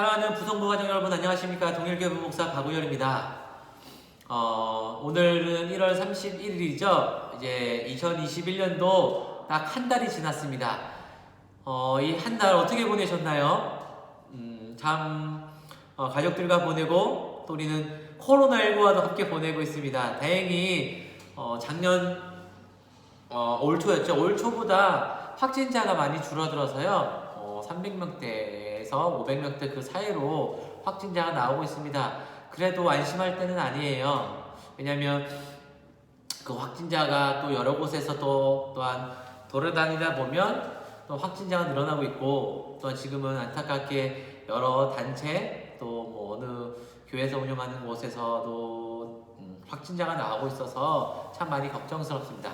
사랑하는 부성부 가정 여러분 안녕하십니까. 동일교회 부목사 박우열입니다. 오늘은 1월 31일이죠. 이제 2021년도 딱 한 달이 지났습니다. 이 한 달 어떻게 보내셨나요? 가족들과 보내고 또 우리는 코로나19와도 함께 보내고 있습니다. 다행히 작년 올 초였죠. 올 초보다 확진자가 많이 줄어들어서요. 300명대에서 500명대 그 사이로 확진자가 나오고 있습니다. 그래도 안심할 때는 아니에요. 왜냐하면 그 확진자가 또 여러 곳에서 또한 돌아다니다 보면 또 확진자가 늘어나고 있고, 또한 지금은 안타깝게 여러 단체 또 뭐 어느 교회에서 운영하는 곳에서도 확진자가 나오고 있어서 참 많이 걱정스럽습니다.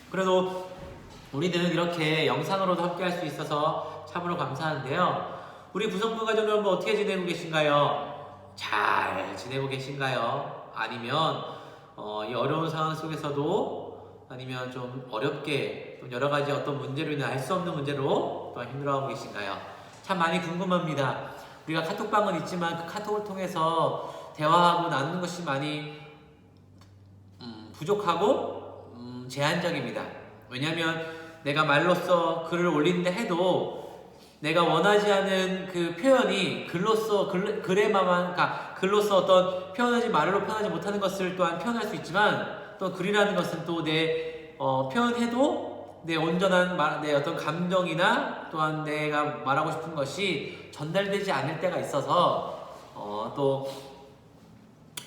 그래도 우리는 이렇게 영상으로도 함께 할 수 있어서 참으로 감사한데요. 우리 부성부 가족 여러분 어떻게 지내고 계신가요? 잘 지내고 계신가요? 아니면 이 어려운 상황 속에서도 아니면 좀 어렵게 또 여러 가지 어떤 문제로 인해 알 수 없는 문제로 또 힘들어하고 계신가요? 참 많이 궁금합니다. 우리가 카톡방은 있지만 그 카톡을 통해서 대화하고 나누는 것이 많이 부족하고 제한적입니다. 왜냐하면 내가 말로써 글을 올린다 해도 내가 원하지 않은 그 표현이 글에만, 그러니까 글로써 어떤 말로 표현하지 못하는 것을 또한 표현할 수 있지만, 또 글이라는 것은 또 표현해도 내 온전한 내 어떤 감정이나 또한 내가 말하고 싶은 것이 전달되지 않을 때가 있어서 또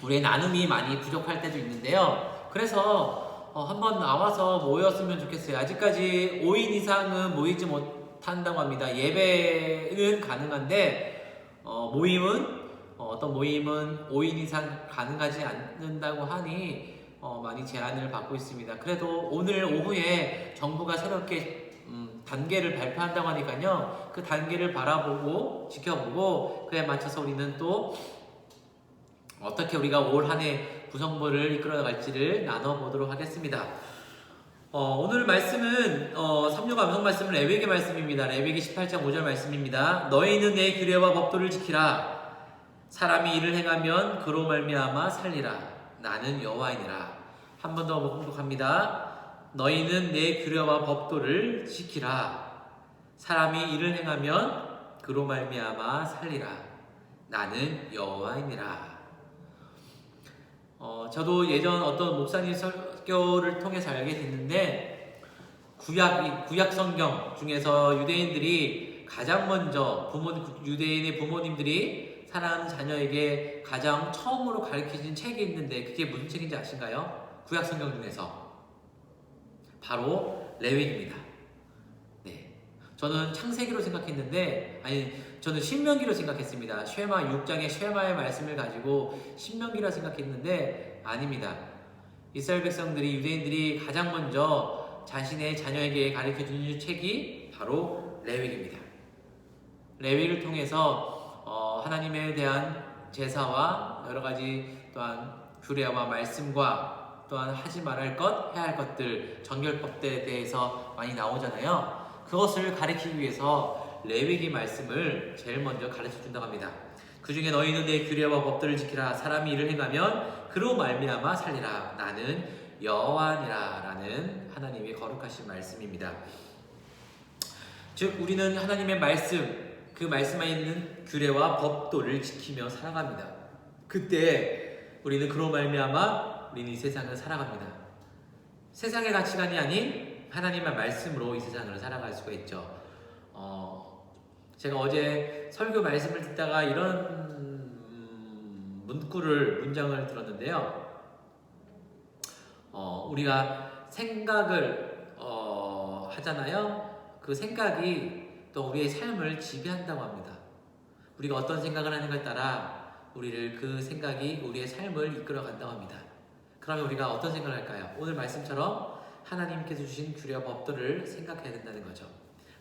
우리의 나눔이 많이 부족할 때도 있는데요. 그래서 한번 나와서 모였으면 좋겠어요. 아직까지 5인 이상은 모이지 못한다고 합니다. 예배는 가능한데 어떤 모임은 5인 이상 가능하지 않는다고 하니 많이 제한을 받고 있습니다. 그래도 오늘 오후에 정부가 새롭게 단계를 발표한다고 하니까요. 그 단계를 바라보고 지켜보고 그에 맞춰서 우리는 또 어떻게 우리가 올 한 해 부성부를 이끌어갈지를 나눠보도록 하겠습니다. 오늘 말씀은 3육 암송 말씀은 레위기 말씀입니다. 레위기 18장 5절 말씀입니다. 너희는 내 규례와 법도를 지키라. 사람이 이를 행하면 그로 말미암아 살리라. 나는 여호와이니라. 한 번 더 봉독합니다. 너희는 내 규례와 법도를 지키라. 사람이 이를 행하면 그로 말미암아 살리라. 나는 여호와이니라. 저도 예전 어떤 목사님 설교를 통해서 알게 됐는데, 구약 성경 중에서 유대인들이 가장 먼저 유대인의 부모님들이 사랑하는 자녀에게 가장 처음으로 가르쳐준 책이 있는데, 그게 무슨 책인지 아신가요? 구약 성경 중에서 바로 레위기입니다. 네, 저는 창세기로 생각했는데, 저는 신명기로 생각했습니다. 쉐마 6장의 쉐마의 말씀을 가지고 신명기라 생각했는데 아닙니다. 이스라엘 백성들이, 유대인들이 가장 먼저 자신의 자녀에게 가르쳐준 책이 바로 레위기입니다. 레위기를 통해서 하나님에 대한 제사와 여러 가지 또한 규례와 말씀과 또한 하지 말할 것, 해야 할 것들, 정결법들에 대해서 많이 나오잖아요. 그것을 가르치기 위해서 레위기 말씀을 제일 먼저 가르쳐 준다고 합니다. 그 중에 너희는 내 규례와 법들을 지키라. 사람이 이를 행하면 그로 말미암아 살리라. 나는 여호와니라. 라는 하나님의 거룩하신 말씀입니다. 즉 우리는 하나님의 말씀, 그 말씀에 있는 규례와 법도를 지키며 살아갑니다. 그때 우리는 그로 말미암아 우리는 이 세상을 살아갑니다. 세상의 가치관이 아닌 하나님의 말씀으로 이 세상을 살아갈 수가 있죠. 제가 어제 설교 말씀을 듣다가 이런 문장을 들었는데요. 우리가 생각을 하잖아요. 그 생각이 또 우리의 삶을 지배한다고 합니다. 우리가 어떤 생각을 하는 것에 따라 그 생각이 우리의 삶을 이끌어 간다고 합니다. 그러면 우리가 어떤 생각을 할까요? 오늘 말씀처럼 하나님께서 주신 규례와 법도를 생각해야 된다는 거죠.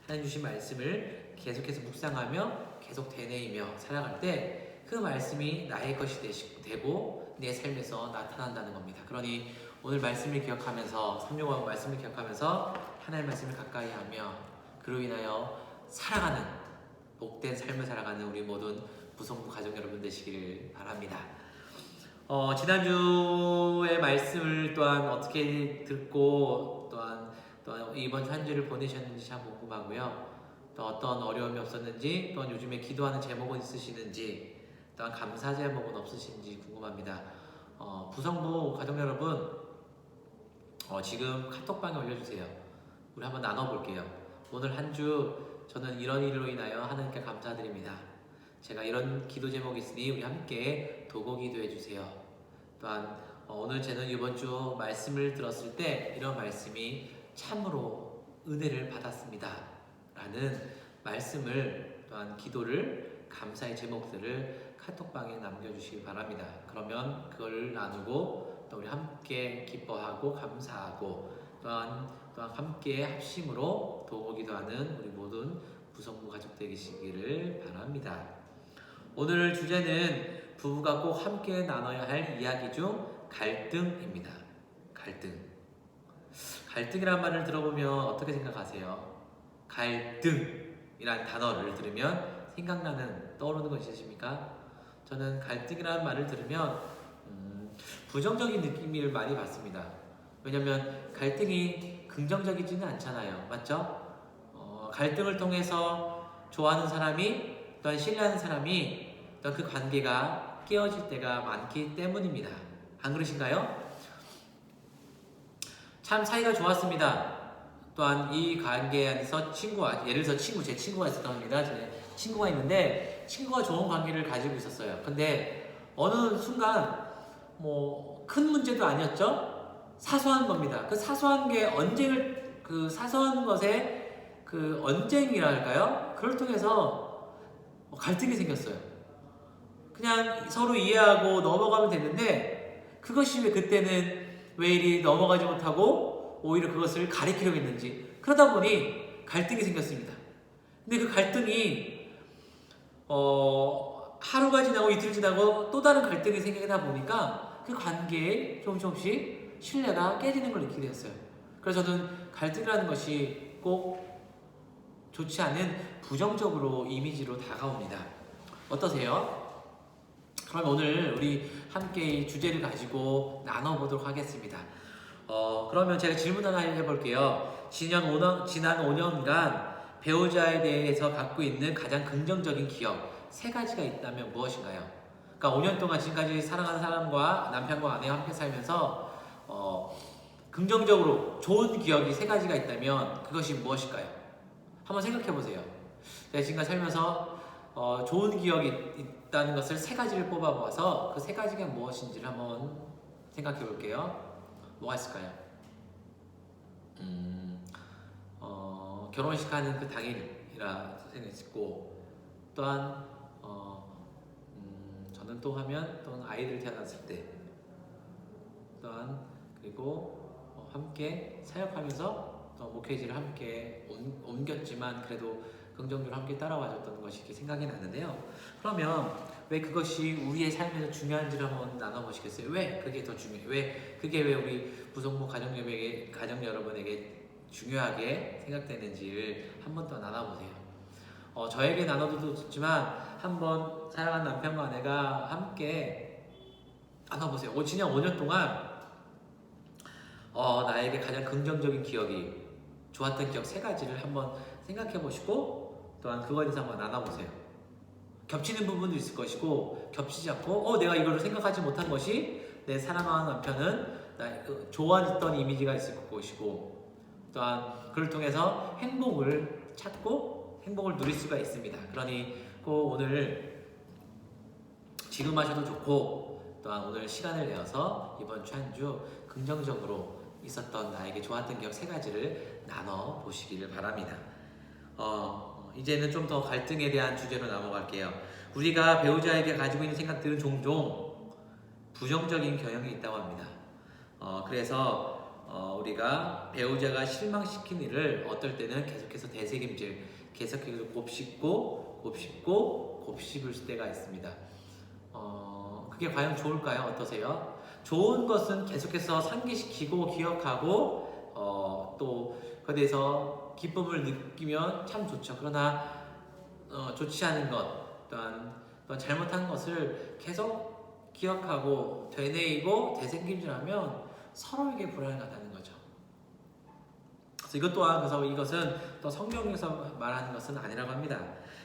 하나님 주신 말씀을 계속해서 묵상하며 계속 되뇌이며 살아갈 때 그 말씀이 나의 것이 되고 내 삶에서 나타난다는 겁니다. 그러니 오늘 말씀을 기억하면서, 365 말씀을 기억하면서 하나님의 말씀을 가까이 하며 그로 인하여 살아가는 복된 삶을 살아가는 우리 모든 부성부 가족 여러분 되시길 바랍니다. 지난주의 말씀을 또한 어떻게 듣고 또한 이번 한 주를 보내셨는지 참 궁금하고요. 또 어떤 어려움이 없었는지, 또한 요즘에 기도하는 제목은 있으시는지, 또한 감사 제목은 없으신지 궁금합니다. 부성부 가족 여러분, 지금 카톡방에 올려주세요. 우리 한번 나눠볼게요. 오늘 한 주 저는 이런 일로 인하여 하나님께 감사드립니다. 제가 이런 기도 제목이 있으니 우리 함께 도고 기도해 주세요. 또한 오늘 저는 이번 주 말씀을 들었을 때 이런 말씀이 참으로 은혜를 받았습니다 라는 말씀을, 또한 기도를, 감사의 제목들을 카톡방에 남겨주시기 바랍니다. 그러면 그걸 나누고 또 우리 함께 기뻐하고 감사하고 또한 함께 합심으로 도고 기도하는 우리 모든 부성부 가족 되시기를 바랍니다. 오늘 주제는 부부가 꼭 함께 나눠야 할 이야기 중 갈등입니다. 갈등이란 말을 들어보면 어떻게 생각하세요? 갈등이란 단어를 들으면 떠오르는 거 있으십니까? 저는 갈등이라는 말을 들으면 부정적인 느낌을 많이 받습니다. 왜냐면 갈등이 긍정적이지는 않잖아요. 맞죠? 갈등을 통해서 좋아하는 사람이, 또한 신뢰하는 사람이, 또한 그 관계가 깨어질 때가 많기 때문입니다. 안 그러신가요? 참 사이가 좋았습니다. 또한 이 관계 안에서 예를 들어서 제 친구가 있었던 겁니다. 제 친구가 있는데 친구가 좋은 관계를 가지고 있었어요. 근데 어느 순간 큰 문제도 아니었죠? 사소한 겁니다. 그 사소한 것에 언쟁이랄까요? 그걸 통해서 갈등이 생겼어요. 그냥 서로 이해하고 넘어가면 됐는데 그것이 그때는 왜 이리 넘어가지 못하고 오히려 그것을 가리키려고 했는지, 그러다 보니 갈등이 생겼습니다. 근데 그 갈등이 하루가 지나고 이틀 지나고 또 다른 갈등이 생기다 보니까 그 관계에 조금씩 신뢰가 깨지는 걸 느끼게 되었어요. 그래서 저는 갈등이라는 것이 꼭 좋지 않은 부정적으로 이미지로 다가옵니다. 어떠세요? 그럼 오늘 우리 함께 이 주제를 가지고 나눠보도록 하겠습니다. 그러면 제가 질문 하나 해볼게요. 지난 5년간 배우자에 대해서 갖고 있는 가장 긍정적인 기억 3가지가 있다면 무엇인가요? 그러니까 5년 동안 지금까지 사랑하는 사람과 남편과 아내와 함께 살면서 긍정적으로 좋은 기억이 3가지가 있다면 그것이 무엇일까요? 한번 생각해 보세요. 제가 지금까지 살면서 좋은 기억이 있다는 것을 3가지를 뽑아보아서 그 3가지가 무엇인지를 한번 생각해 볼게요. 뭐가 있을까요? 결혼식 하는 그 당일이라 생각했고, 또한 저는 또 하면 또는 아이들 태어났을 때, 또한 그리고 함께 사역하면서 또 목회지를 함께 옮겼지만 그래도 긍정적으로 함께 따라와줬던 것이 이렇게 생각이 나는데요. 그러면 왜 그것이 우리의 삶에서 중요한지를 한번 나눠보시겠어요? 왜 그게 더 중요해요? 왜 우리 부성부 가정 여러분에게 중요하게 생각되는지를 한번 더 나눠보세요. 저에게 나눠도 좋지만 한번 사랑하는 남편과 아내가 함께 나눠보세요. 지난 5년 동안 나에게 가장 긍정적인 기억이, 좋았던 기억 3가지를 한번 생각해 보시고 또한 그거에 대해서 한번 나눠보세요. 겹치는 부분도 있을 것이고 겹치지 않고 내가 이걸 생각하지 못한 것이 내 사랑하는 남편은 좋아했던 이미지가 있을 것이고, 또한 그를 통해서 행복을 찾고 행복을 누릴 수가 있습니다. 그러니 꼭 오늘 지금 하셔도 좋고, 또한 오늘 시간을 내어서 이번 주 한 주 긍정적으로 있었던 나에게 좋았던 기억 3가지를 나눠보시기를 바랍니다. 이제는 좀 더 갈등에 대한 주제로 넘어갈게요. 우리가 배우자에게 가지고 있는 생각들은 종종 부정적인 경향이 있다고 합니다. 그래서 우리가 배우자가 실망시킨 일을 어떨 때는 계속해서 되새김질, 계속해서 곱씹을 때가 있습니다. 그게 과연 좋을까요? 어떠세요? 좋은 것은 계속해서 상기시키고 기억하고 또 그에 대해서 기쁨을 느끼면 참 좋죠. 그러나 좋지 않은 것 또한 잘못한 것을 계속 기억하고 되뇌이고 되새김질하면 서로에게 불안을 갖는 거죠. 그래서 이것 또한 그래서 이것은 또 성경에서 말하는 것은 아니라고 합니다.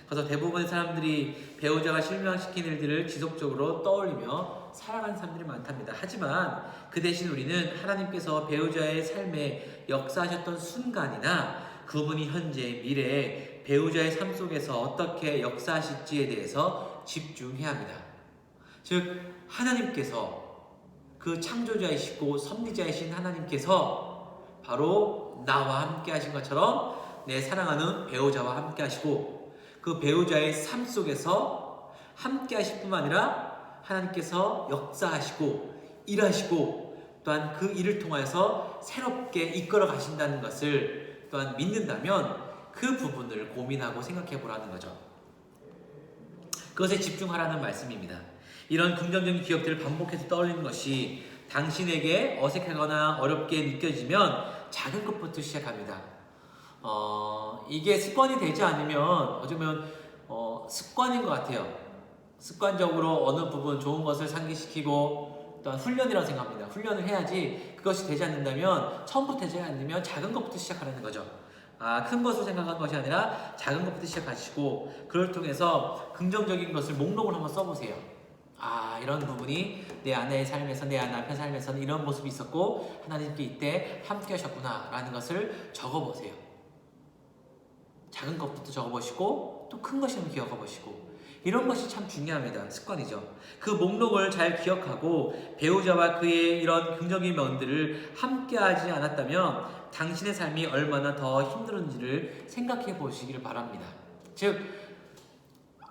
그래서 대부분의 사람들이 배우자가 실망시킨 일들을 지속적으로 떠올리며 살아가는 사람들이 많답니다. 하지만 그 대신 우리는 하나님께서 배우자의 삶에 역사하셨던 순간이나 그분이 현재, 미래에 배우자의 삶 속에서 어떻게 역사하실지에 대해서 집중해야 합니다. 즉 하나님께서 그 창조자이시고 섭리자이신 하나님께서 바로 나와 함께 하신 것처럼 내 사랑하는 배우자와 함께 하시고 그 배우자의 삶 속에서 함께 하실 뿐만 아니라 하나님께서 역사하시고 일하시고 또한 그 일을 통하여서 새롭게 이끌어 가신다는 것을 또한 믿는다면 그 부분을 고민하고 생각해 보라는 거죠. 그것에 집중하라는 말씀입니다. 이런 긍정적인 기억들을 반복해서 떠올리는 것이 당신에게 어색하거나 어렵게 느껴지면 작은 것부터 시작합니다. 이게 습관이 되지 않으면 어쩌면 습관인 것 같아요. 습관적으로 어느 부분 좋은 것을 상기시키고 또한 훈련이라고 생각합니다. 훈련을 해야지. 그것이 되지 않는다면 처음부터 되지 않으면 작은 것부터 시작하라는 거죠. 큰 것을 생각한 것이 아니라 작은 것부터 시작하시고 그걸 통해서 긍정적인 것을 목록을 한번 써보세요. 이런 부분이 내 아내의 삶에서 내 남편 삶에서는 이런 모습이 있었고 하나님께 이때 함께 하셨구나 라는 것을 적어보세요. 작은 것부터 적어보시고 또 큰 것이면 기억해보시고 이런 것이 참 중요합니다. 습관이죠. 그 목록을 잘 기억하고 배우자와 그의 이런 긍정적인 면들을 함께 하지 않았다면 당신의 삶이 얼마나 더 힘들었는지를 생각해 보시기를 바랍니다. 즉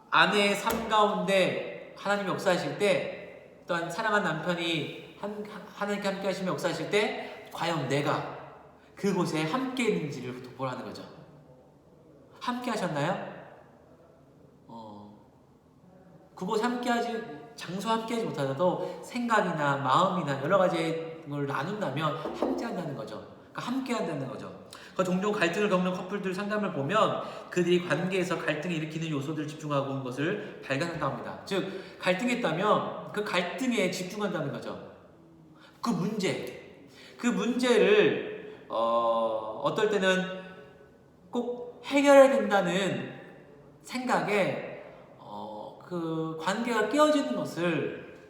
아내의 삶 가운데 하나님이 역사하실 때 또한 사랑하는 남편이 하나님께 함께 하시며 역사하실 때 과연 내가 그곳에 함께 있는지를 보라는 거죠. 함께 하셨나요? 그곳에 함께하지 장소 함께하지 못하더라도 생각이나 마음이나 여러 가지 걸 나눈다면 함께한다는 거죠. 그러니까 함께한다는 거죠. 종종 갈등을 겪는 커플들 상담을 보면 그들이 관계에서 갈등을 일으키는 요소들을 집중하고 있는 것을 발견한다고 합니다. 즉 갈등이 있다면 그 갈등에 집중한다는 거죠. 그 문제를 어떨 때는 꼭 해결해야 된다는 생각에 그 관계가 깨어지는 것을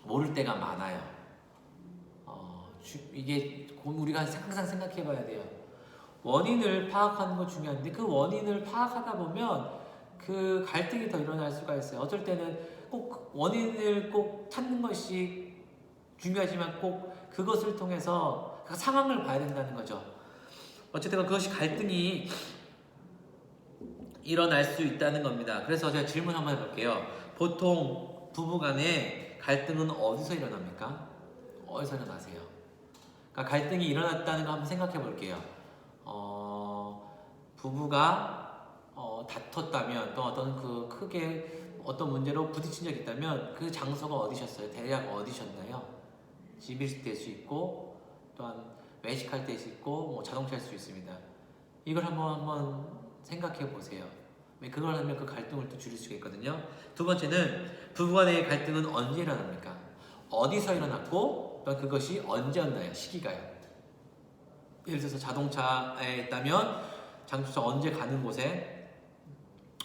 모를 때가 많아요. 이게 우리가 항상 생각해 봐야 돼요. 원인을 파악하는 거 중요한데 그 원인을 파악하다 보면 그 갈등이 더 일어날 수가 있어요. 어떨 때는 꼭 원인을 꼭 찾는 것이 중요하지만 꼭 그것을 통해서 그 상황을 봐야 된다는 거죠. 어쨌든 그것이 갈등이 일어날 수 있다는 겁니다. 그래서 제가 질문 한번 해볼게요. 보통 부부간의 갈등은 어디서 일어납니까? 어디서 일어나세요? 그러니까 갈등이 일어났다는 거 한번 생각해 볼게요. 부부가 다퉜다면 또 어떤 그 크게 어떤 문제로 부딪힌 적이 있다면 그 장소가 어디셨어요? 대략 어디셨나요? 집일 될 수 있고 또한 외식할 때 수 있고 뭐 자동차일 수 있습니다. 이걸 한번 생각해 보세요. 그걸 하면 그 갈등을 또 줄일 수가 있거든요. 두 번째는 부부간의 갈등은 언제 일어납니까? 어디서 일어났고 또 그것이 언제였나요? 시기가요. 예를 들어서 자동차에 있다면 장소차 언제 가는 곳에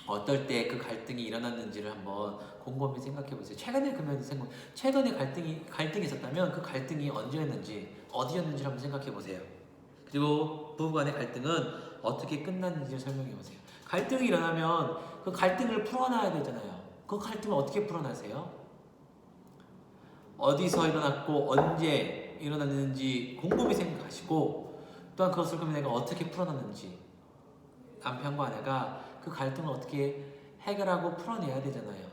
어떨 때 그 갈등이 일어났는지를 한번 곰곰이 생각해 보세요. 최근에 갈등이 있었다면 그 갈등이 언제였는지 어디였는지 한번 생각해 보세요. 그리고 부부간의 갈등은 어떻게 끝났는지를 설명해 보세요. 갈등이 일어나면 그 갈등을 풀어놔야 되잖아요. 그 갈등을 어떻게 풀어나세요? 어디서 일어났고 언제 일어났는지 곰곰이 생각하시고 또한 그것을 그러면 내가 어떻게 풀어놨는지 남편과 아내가 그 갈등을 어떻게 해결하고 풀어내야 되잖아요.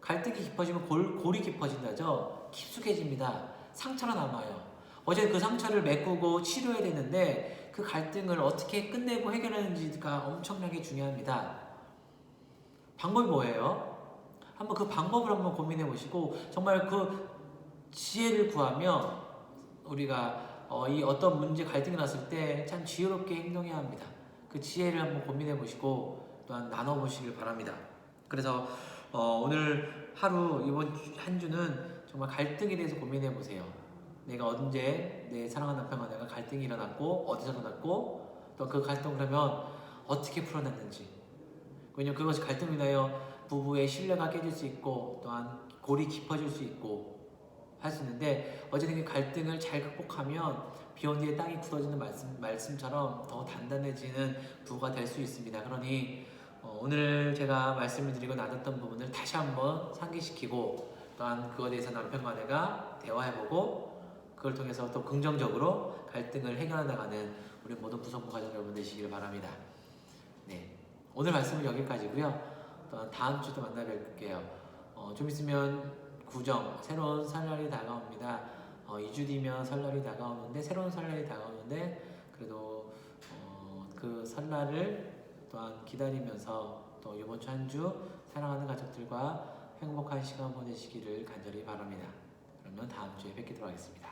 갈등이 깊어지면 골이 깊어진다죠. 깊숙해집니다. 상처가 남아요. 어제 그 상처를 메꾸고 치료해야 되는데 그 갈등을 어떻게 끝내고 해결하는지가 엄청나게 중요합니다. 방법이 뭐예요? 한번 그 방법을 한번 고민해 보시고 정말 그 지혜를 구하면 우리가 이 어떤 문제 갈등이 났을 때 참 지혜롭게 행동해야 합니다. 그 지혜를 한번 고민해 보시고 또한 나눠보시길 바랍니다. 그래서 오늘 하루 이번 한 주는 정말 갈등에 대해서 고민해 보세요. 내가 언제 내 사랑하는 남편과 내가 갈등이 일어났고 어디서 일어났고 또 그 갈등을 하면 어떻게 풀어냈는지. 왜냐면 그것이 갈등으로 인하여 부부의 신뢰가 깨질 수 있고 또한 골이 깊어질 수 있고 할 수 있는데 어쨌든 그 갈등을 잘 극복하면 비온 뒤에 땅이 굳어지는 말씀처럼 더 단단해지는 부부가 될 수 있습니다. 그러니 오늘 제가 말씀을 드리고 나눴던 부분을 다시 한번 상기시키고 또한 그거에 대해서 남편과 내가 대화해보고 그걸 통해서 또 긍정적으로 갈등을 해결해 나가는 우리 모든 구성부 가족 여러분 되시길 바랍니다. 네, 오늘 말씀은 여기까지고요. 또 다음 주도 만나 뵐게요. 좀 있으면 구정 새로운 설날이 다가옵니다. 2주 뒤면 설날이 다가오는데 새로운 설날이 다가오는데 그래도 그 설날을 또한 기다리면서 또 이번 주 한 주 사랑하는 가족들과 행복한 시간 보내시기를 간절히 바랍니다. 그러면 다음 주에 뵙도록 하겠습니다.